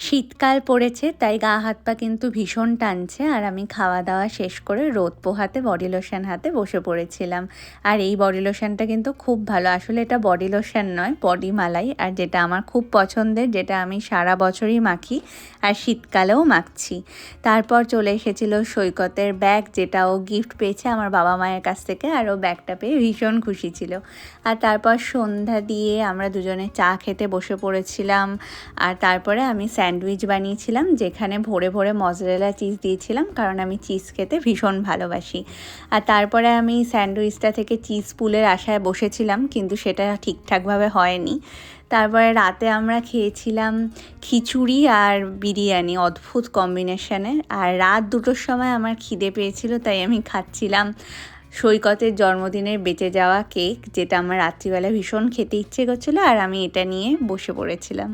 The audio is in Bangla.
শীতকাল পড়েছে তাই গা হাত পা কিন্তু ভীষণ টানছে, আর আমি খাওয়া দাওয়া শেষ করে রোদ পোহাতে বডি লোশন হাতে বসে পড়েছিলাম। আর এই বডি লোশনটা কিন্তু খুব ভালো, আসলে এটা বডি লোশন নয়, বডি মালাই, আর যেটা আমার খুব পছন্দের, যেটা আমি সারা বছরই মাখি আর শীতকালেও মাখছি। তারপর চলে এসেছিল সৈকতের ব্যাগ, যেটা ও গিফট পেয়েছে আমার বাবা মায়ের কাছ থেকে, আর ও ব্যাগটা পেয়ে ভীষণ খুশি ছিল। আর তারপর সন্ধ্যা দিয়ে আমরা দুজনে চা খেতে বসে পড়েছিলাম। আর তারপরে আমি স্যান্ডউইচ বানিয়েছিলাম, যেখানে ভরে ভরে মজরেলা চিজ দিয়েছিলাম, কারণ আমি চিজ খেতে ভীষণ ভালোবাসি। আর তারপরে আমি স্যান্ডউইচটা থেকে চিজ পুলের আশায় বসেছিলাম, কিন্তু সেটা ঠিকঠাকভাবে হয়নি। তারপরে রাতে আমরা খেয়েছিলাম খিচুড়ি আর বিরিয়ানি, অদ্ভুত কম্বিনেশনের। আর রাত 2টোর সময় আমার খিদে পেয়েছিল, তাই আমি খাচ্ছিলাম সৈকতের জন্মদিনের বেঁচে যাওয়া কেক, যেটা আমার রাত্রিবেলা ভীষণ খেতে ইচ্ছে করছিলো, আর আমি এটা নিয়ে বসে পড়েছিলাম।